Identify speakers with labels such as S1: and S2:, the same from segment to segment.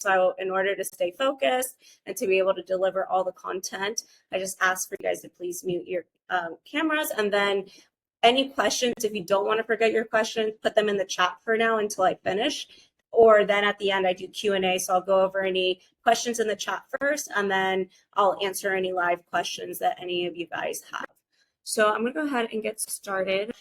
S1: So in order to stay focused and to be able to deliver all the content, I just ask for you guys to please mute your cameras. And then any questions, if you don't want to forget your questions, put them in the chat for now until I finish. Or then at the end, I do Q&A. So I'll go over any questions in the chat first, and then I'll answer any live questions that any of you guys have. So I'm going to go ahead and get started.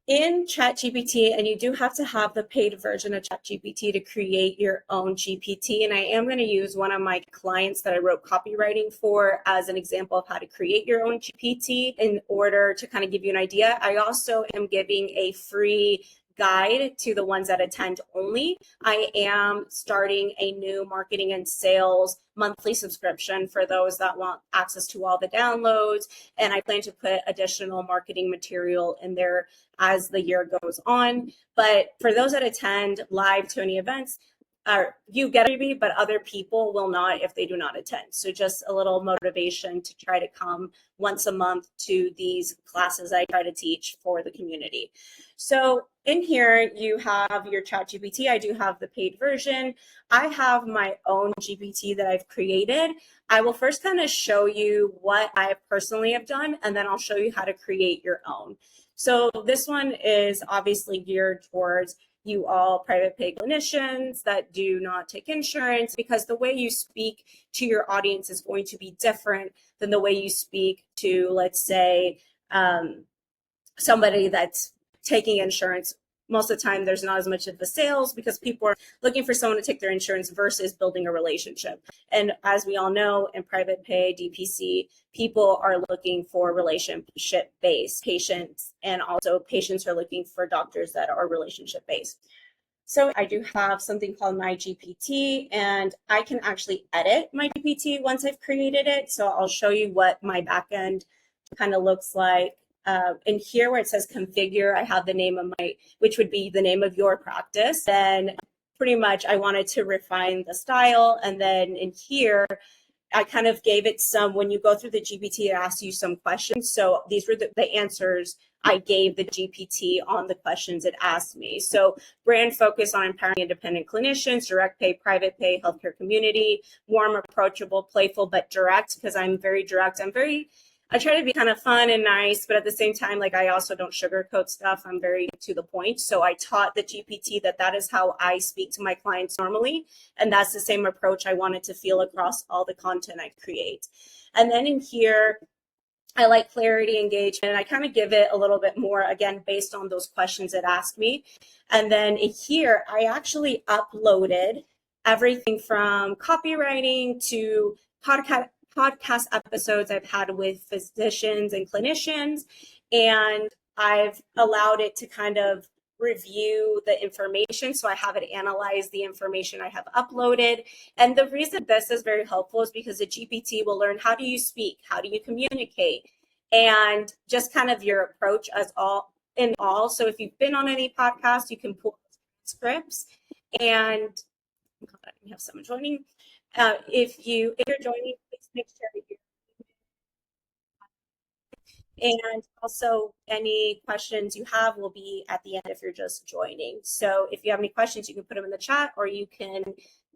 S1: In ChatGPT, and you do have to have the paid version of ChatGPT to create your own GPT. And I am going to use one of my clients that I wrote copywriting for as an example of how to create your own GPT in order to kind of give you an idea. I also am giving a free guide to the ones that attend only. I am starting a new marketing and sales monthly subscription for those that want access to all the downloads. And I plan to put additional marketing material in there as the year goes on. But for those that attend live to any events, you get a freebie, but other people will not if they do not attend. So just a little motivation to try to come once a month to these classes I try to teach for the community. So in here, you have your ChatGPT. I do have the paid version. I have my own GPT that I've created. I will first kind of show you what I personally have done, and then I'll show you how to create your own. So this one is obviously geared towards you all private pay clinicians that do not take insurance, because the way you speak to your audience is going to be different than the way you speak to, let's say, somebody that's taking insurance. Most of the time, there's not as much of the sales because people are looking for someone to take their insurance versus building a relationship. And as we all know, in private pay, DPC, people are looking for relationship-based patients, and also patients are looking for doctors that are relationship-based. So I do have something called my GPT, and I can actually edit my GPT once I've created it. So I'll show you what my backend kind of looks like. In here where it says configure, I have the name of which would be the name of your practice. Then pretty much I wanted to refine the style. And then in here, I kind of gave it some, when you go through the GPT, it asks you some questions. So these were the answers I gave the GPT on the questions it asked me. So brand focus on empowering independent clinicians, direct pay, private pay, healthcare community, warm, approachable, playful, but direct, because I'm very direct. I try to be kind of fun and nice, but at the same time, like, I also don't sugarcoat stuff. I'm very to the point. So I taught the GPT that is how I speak to my clients normally. And that's the same approach I wanted to feel across all the content I create. And then in here, I like clarity, engagement, and I kind of give it a little bit more, again, based on those questions it asked me. And then in here, I actually uploaded everything from copywriting to podcast episodes I've had with physicians and clinicians, and I've allowed it to kind of review the information. So I have it analyze the information I have uploaded. And the reason this is very helpful is because the GPT will learn, how do you speak? How do you communicate? And just kind of your approach as all in all. So if you've been on any podcast, you can pull scripts, and we have someone joining. If you're joining, please make sure you're, and also any questions you have will be at the end if you're just joining. So if you have any questions, you can put them in the chat, or you can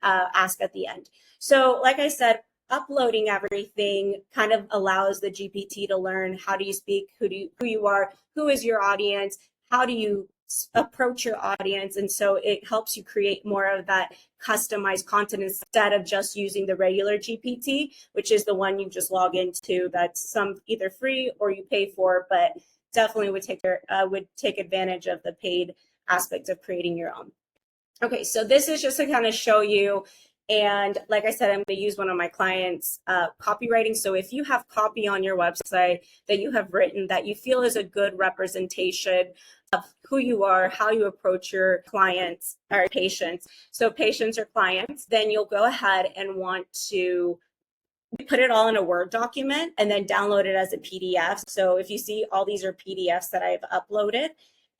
S1: ask at the end. So like I said, uploading everything kind of allows the GPT to learn, how do you speak, who you are, who is your audience, how do you approach your audience. And so it helps you create more of that customized content instead of just using the regular GPT, which is the one you just log into. That's some either free or you pay for, but definitely would take advantage of the paid aspect of creating your own. Okay, so this is just to kind of show you. And like I said, I'm going to use one of my clients' copywriting. So if you have copy on your website that you have written that you feel is a good representation of who you are, how you approach your clients or patients, so patients or clients, then you'll go ahead and want to put it all in a Word document and then download it as a PDF. So if you see, all these are PDFs that I've uploaded.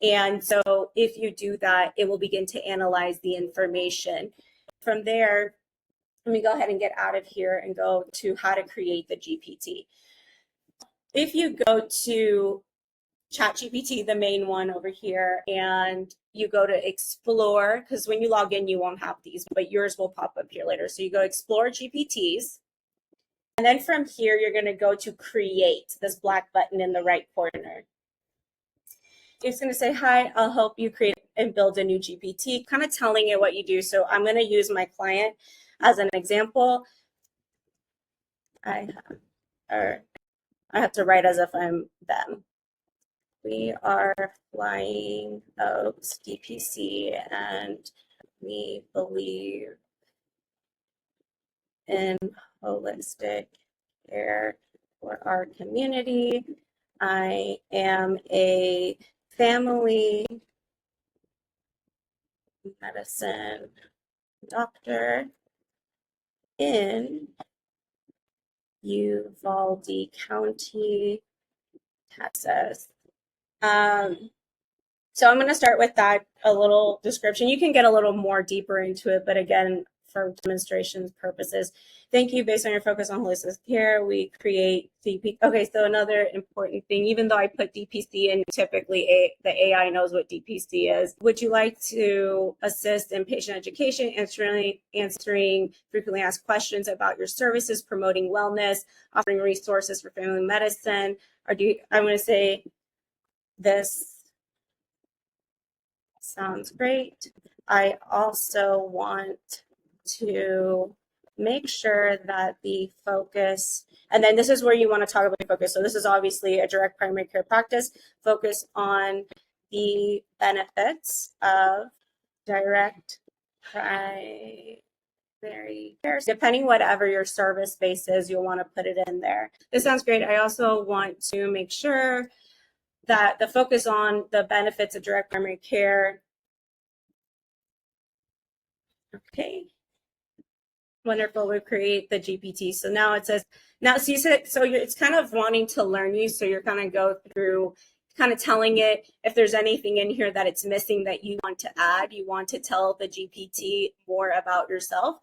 S1: And so if you do that, it will begin to analyze the information. From there, let me go ahead and get out of here and go to how to create the GPT. If you go to ChatGPT, the main one over here, and you go to explore, because when you log in, you won't have these, but yours will pop up here later. So you go explore GPTs. And then from here, you're going to go to create, this black button in the right corner. It's going to say, hi, I'll help you create and build a new GPT, kind of telling it what you do. So I'm going to use my client as an example. I have to write as if I'm them. We are Flying Oaks DPC, and we believe in holistic care for our community. I am a family medicine doctor in Uvalde County, Texas. So I'm going to start with that, a little description. You can get a little more deeper into it, but again, for demonstration purposes, thank you. Based on your focus on holistic care, we create DP. Okay, so another important thing, even though I put DPC in, typically the AI knows what DPC is. Would you like to assist in patient education, answering frequently asked questions about your services, promoting wellness, offering resources for family medicine? Or I'm going to say this sounds great. I also want to make sure that the focus, and then this is where you want to talk about focus. So this is obviously a direct primary care practice, focus on the benefits of direct primary care. Depending whatever your service base is, you'll want to put it in there. This sounds great. I also want to make sure that the focus on the benefits of direct primary care. Okay. Wonderful. We create the GPT. So now it says, now so you said, so it's kind of wanting to learn you. So you're kind of go through kind of telling it if there's anything in here that it's missing that you want to add, you want to tell the GPT more about yourself.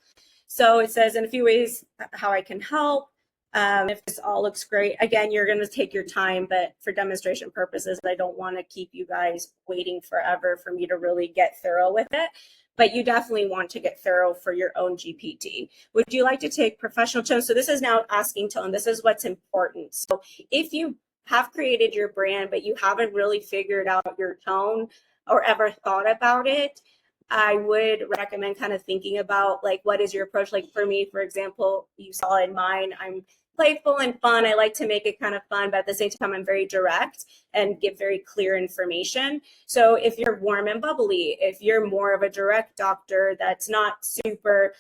S1: So it says in a few ways how I can help. If this all looks great, again, you're going to take your time, but for demonstration purposes, I don't want to keep you guys waiting forever for me to really get thorough with it. But you definitely want to get thorough for your own GPT. Would you like to take professional tone? So this is now asking tone. This is what's important. So if you have created your brand, but you haven't really figured out your tone or ever thought about it, I would recommend kind of thinking about like, what is your approach? Like for me, for example, you saw in mine, I'm playful and fun. I like to make it kind of fun, but at the same time, I'm very direct and give very clear information. So if you're warm and bubbly, if you're more of a direct doctor that's not super,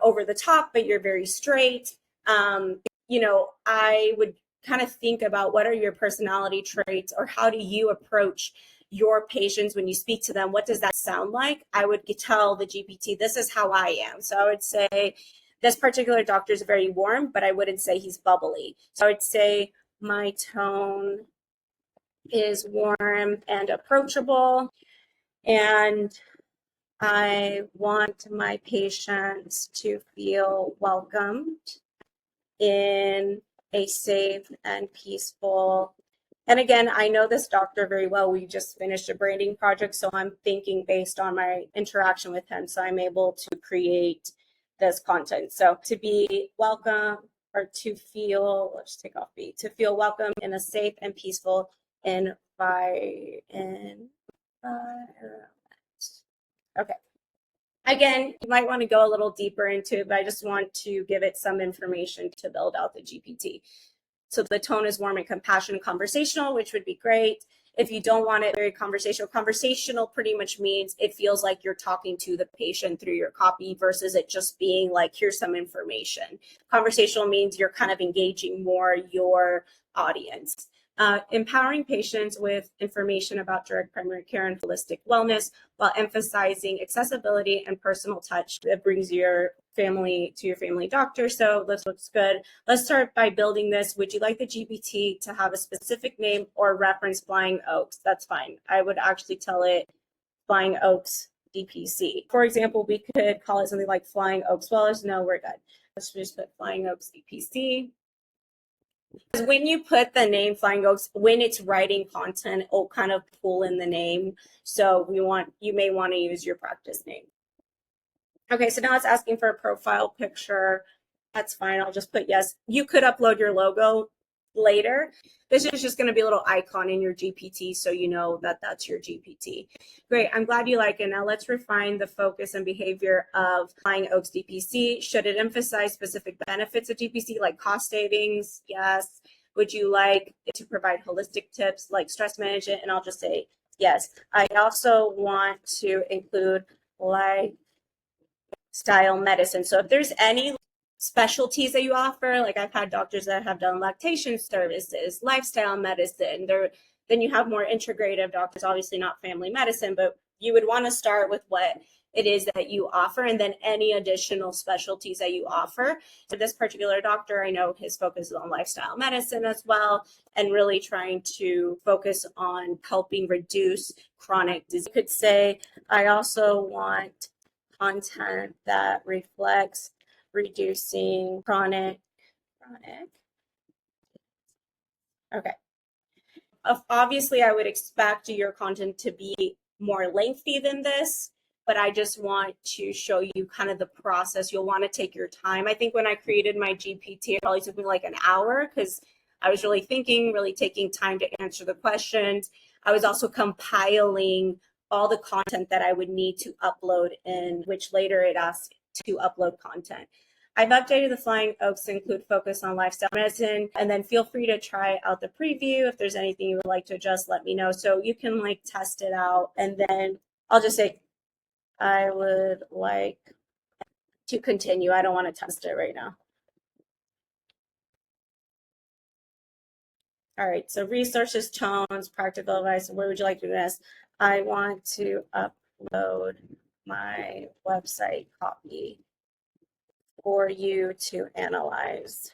S1: over the top, but you're very straight, I would kind of think about what are your personality traits or how do you approach your patients when you speak to them. What does that sound like? I would tell the GPT, this is how I am. So I would say, this particular doctor is very warm, but I wouldn't say he's bubbly. So I would say my tone is warm and approachable, and I want my patients to feel welcomed in a safe and peaceful. And again, I know this doctor very well. We just finished a branding project, so I'm thinking based on my interaction with him, so I'm able to create this content. So to be welcome or to feel, let's take off B, to feel welcome in a safe and peaceful environment. Okay. Again, you might want to go a little deeper into it, but I just want to give it some information to build out the GPT. So the tone is warm and compassionate, conversational, which would be great. If you don't want it very conversational pretty much means it feels like you're talking to the patient through your copy versus it just being like, here's some information. Conversational means you're kind of engaging more your audience. Empowering patients with information about direct primary care and holistic wellness while emphasizing accessibility and personal touch that brings your family to your family doctor. So this looks good. Let's start by building this. Would you like the GPT to have a specific name or reference Flying Oaks? That's fine. I would actually tell it Flying Oaks DPC. For example, we could call it something like Flying Oaks Wellness. No, we're good. Let's just put Flying Oaks DPC. Because when you put the name Flying Oaks, when it's writing content, it'll kind of pull in the name. So you may want to use your practice name. Okay, so now it's asking for a profile picture. That's fine. I'll just put yes. You could upload your logo later. This is just going to be a little icon in your GPT so you know that that's your GPT. Great. I'm glad you like it. Now let's refine the focus and behavior of Flying Oaks DPC. Should it emphasize specific benefits of DPC like cost savings? Yes. Would you like it to provide holistic tips like stress management? And I'll just say yes. I also want to include lifestyle medicine. So if there's any specialties that you offer, like I've had doctors that have done lactation services, lifestyle medicine, then you have more integrative doctors, obviously not family medicine, but you would want to start with what it is that you offer and then any additional specialties that you offer. For this particular doctor, I know his focus is on lifestyle medicine as well and really trying to focus on helping reduce chronic disease. You could say, I also want content that reflects reducing chronic. Okay. Obviously, I would expect your content to be more lengthy than this, but I just want to show you kind of the process. You'll want to take your time. I think when I created my GPT, it probably took me like an hour because I was really thinking, really taking time to answer the questions. I was also compiling all the content that I would need to upload in, which later it asked to upload content. I've updated the Flying Oaks to include focus on lifestyle medicine, and then feel free to try out the preview. If there's anything you would like to adjust, let me know. So you can like test it out, and then I'll just say, I would like to continue. I don't want to test it right now. All right, so resources, tones, practical advice. Where would you like to do this? I want to upload my website copy for you to analyze.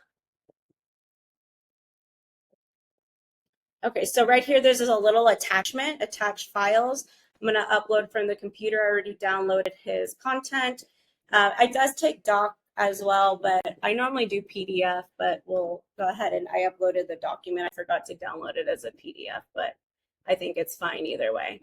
S1: Okay, so right here, there's a little attachment, attached files. I'm gonna upload from the computer. I already downloaded his content. It does take doc as well, but I normally do PDF, but we'll go ahead and I uploaded the document. I forgot to download it as a PDF, but I think it's fine either way.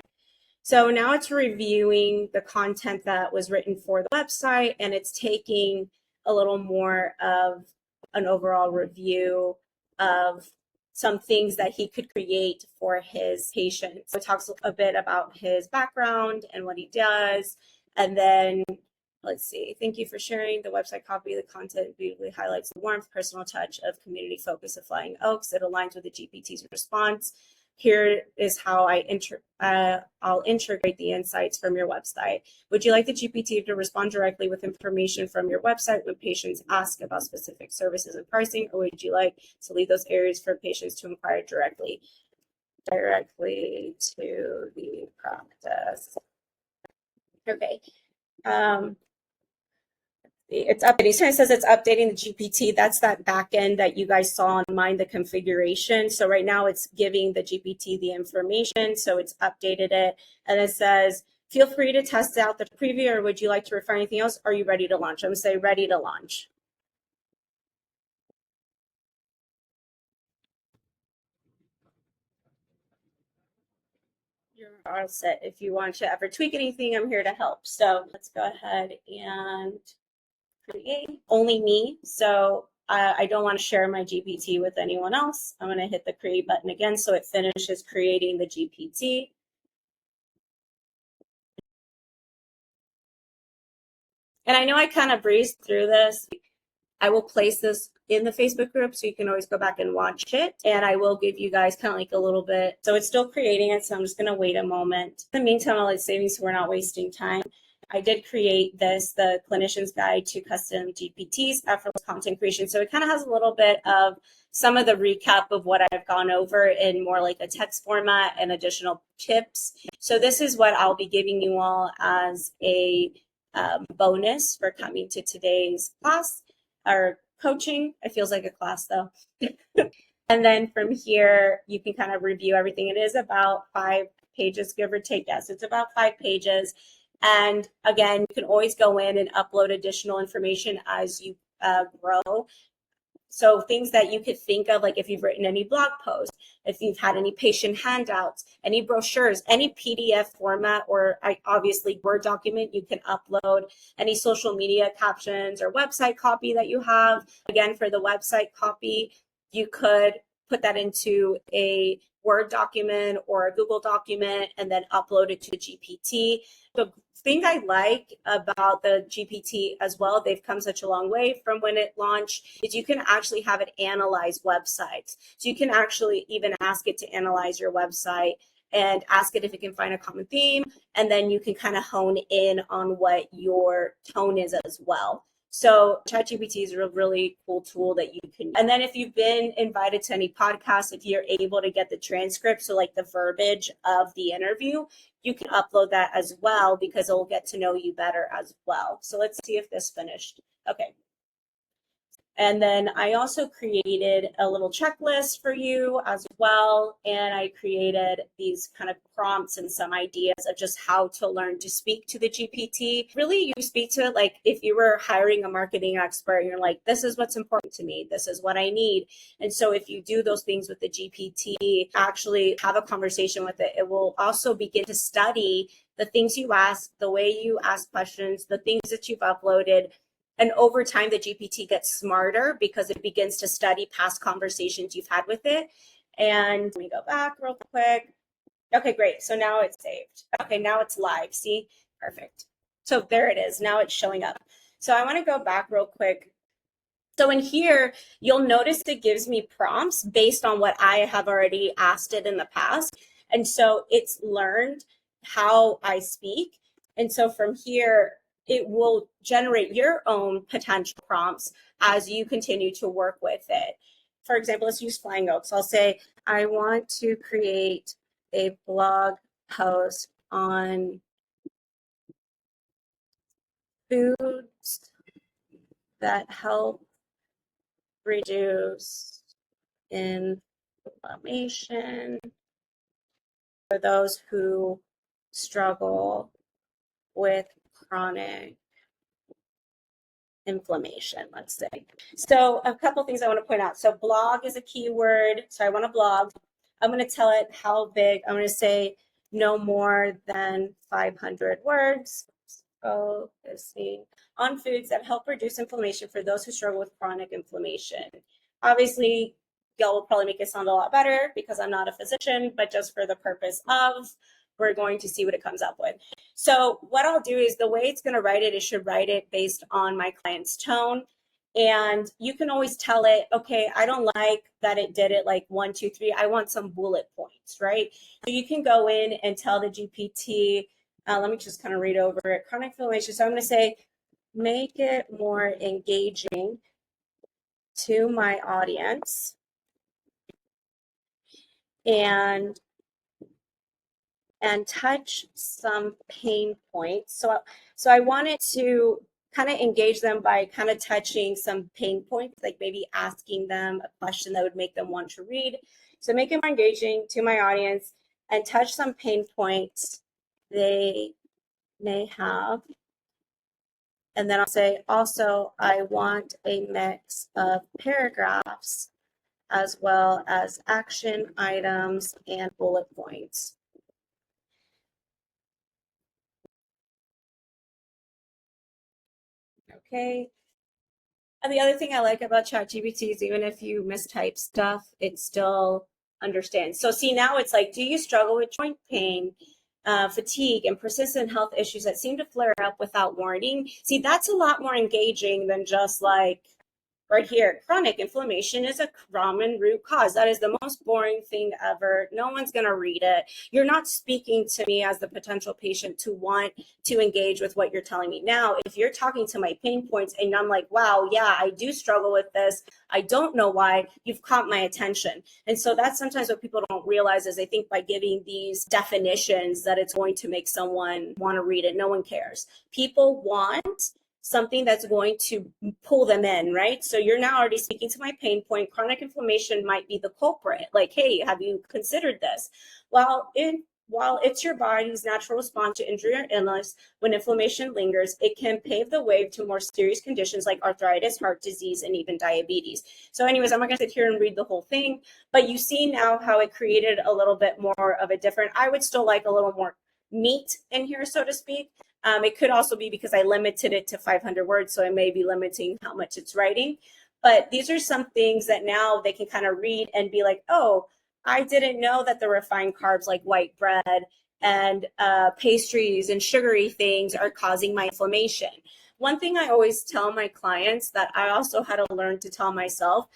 S1: So now it's reviewing the content that was written for the website, and it's taking a little more of an overall review of some things that he could create for his patients. So it talks a bit about his background and what he does. And then let's see, thank you for sharing the website copy. The content beautifully highlights the warmth, personal touch of community focus of Flying Oaks. It aligns with the GPT's response. Here is how I'll integrate the insights from your website. Would you like the GPT to respond directly with information from your website when patients ask about specific services and pricing, or would you like to leave those areas for patients to inquire directly to the practice? Okay. It's updating. So it says it's updating the GPT. That's that backend that you guys saw on mine, the configuration. So right now it's giving the GPT the information. So it's updated it. And it says, feel free to test out the preview, or would you like to refer anything else? Are you ready to launch? I'm going to say ready to launch. You're all set. If you want to ever tweak anything, I'm here to help. So let's go ahead and create only me. So I don't want to share my GPT with anyone else. I'm going to hit the create button again so it finishes creating the GPT. And I know I kind of breezed through this. I will place this in the Facebook group so you can always go back and watch it. And I will give you guys kind of like a little bit. So it's still creating it. So I'm just going to wait a moment. In the meantime, I'll let saving so we're not wasting time. I did create this, the clinician's guide to custom GPTs, effortless content creation. So it kind of has a little bit of some of the recap of what I've gone over in more like a text format and additional tips. So this is what I'll be giving you all as a bonus for coming to today's class or coaching. It feels like a class though. And then from here, you can kind of review everything. It is about 5 pages, give or take. Yes, it's about 5 pages. And again, you can always go in and upload additional information as you grow. So things that you could think of, like if you've written any blog posts, if you've had any patient handouts, any brochures, any PDF format, or obviously Word document you can upload, any social media captions or website copy that you have. Again, for the website copy, you could put that into a Word document or a Google document and then upload it to the GPT. The thing I like about the GPT as well, they've come such a long way from when it launched, is you can actually have it analyze websites. So you can actually even ask it to analyze your website and ask it if it can find a common theme, and then you can kind of hone in on what your tone is as well. So ChatGPT is a really cool tool that you can. And then if you've been invited to any podcasts, if you're able to get the transcript, so like the verbiage of the interview, you can upload that as well because it will get to know you better as well. So let's see if this finished. Okay. And then I also created a little checklist for you as well. And I created these kind of prompts and some ideas of just how to learn to speak to the GPT. Really, you speak to it like if you were hiring a marketing expert, you're like, this is what's important to me. This is what I need. And so if you do those things with the GPT, actually have a conversation with it, it will also begin to study the things you ask, the way you ask questions, the things that you've uploaded. And over time, the GPT gets smarter because it begins to study past conversations you've had with it. And let me go back real quick. Okay, great. So now it's saved. Okay, now it's live. See? Perfect. So there it is. Now it's showing up. So I want to go back real quick. So in here, you'll notice it gives me prompts based on what I have already asked it in the past. And so it's learned how I speak. And so from here, it will generate your own potential prompts as you continue to work with it. For example, let's use flying oaks. I'll say, I want to create a blog post on foods that help reduce inflammation for those who struggle with chronic inflammation, let's say. So a couple things I want to point out. So blog is a keyword. So I want to blog. I'm going to tell it how big. I'm going to say no more than 500 words. Focusing on foods that help reduce inflammation for those who struggle with chronic inflammation. Obviously, y'all will probably make it sound a lot better because I'm not a physician, but just for the purpose of, we're going to see what it comes up with. So what I'll do is the way it's going to write it, it should write it based on my client's tone. And you can always tell it, okay, I don't like that it did it like 1, 2, 3. I want some bullet points, right? So you can go in and tell the GPT, let me just kind of read over it. Chronic inflammation. So I'm going to say, make it more engaging to my audience and touch some pain points. So I wanted to kind of engage them by kind of touching some pain points, like maybe asking them a question that would make them want to read. So make it more engaging to my audience and touch some pain points they may have. And then I'll say, also, I want a mix of paragraphs as well as action items and bullet points. Okay. And the other thing I like about ChatGPT is even if you mistype stuff, it still understands. So see, now it's like, do you struggle with joint pain, fatigue, and persistent health issues that seem to flare up without warning? See, that's a lot more engaging than just like, right here, chronic inflammation is a common root cause. That is the most boring thing ever. No one's going to read it. You're not speaking to me as the potential patient to want to engage with what you're telling me. Now, if you're talking to my pain points and I'm like, wow, yeah, I do struggle with this. I don't know why. You've caught my attention. And so that's sometimes what people don't realize is they think by giving these definitions that it's going to make someone want to read it. No one cares. People want something that's going to pull them in, right? So you're now already speaking to my pain point. Chronic inflammation might be the culprit. Like, hey, have you considered this? Well, While it's your body's natural response to injury or illness, when inflammation lingers, it can pave the way to more serious conditions like arthritis, heart disease, and even diabetes. So anyways, I'm not going to sit here and read the whole thing, but you see now how it created a little bit more of a different, I would still like a little more meat in here, so to speak. It could also be because I limited it to 500 words, so I may be limiting how much it's writing. But these are some things that now they can kind of read and be like, oh, I didn't know that the refined carbs like white bread and pastries and sugary things are causing my inflammation. One thing I always tell my clients that I also had to learn to tell myself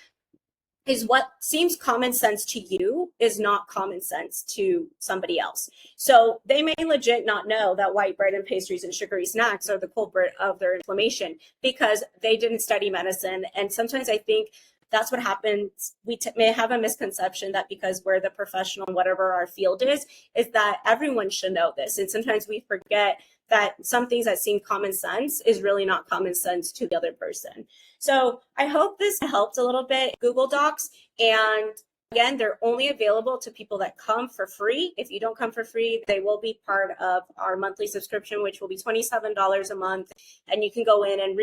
S1: is what seems common sense to you is not common sense to somebody else. So they may legit not know that white bread and pastries and sugary snacks are the culprit of their inflammation because they didn't study medicine. And sometimes I think that's what happens. We may have a misconception that because we're the professional, whatever our field is that everyone should know this. And sometimes we forget that some things that seem common sense is really not common sense to the other person. So I hope this helped a little bit. Google Docs, and again, they're only available to people that come for free. If you don't come for free, they will be part of our monthly subscription, which will be $27 a month. And you can go in and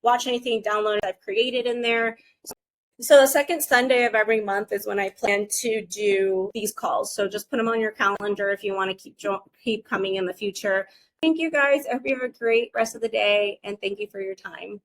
S1: watch anything, download I've created in there. So the second Sunday of every month is when I plan to do these calls. So just put them on your calendar if you want to keep coming in the future. Thank you guys. I hope you have a great rest of the day, and thank you for your time.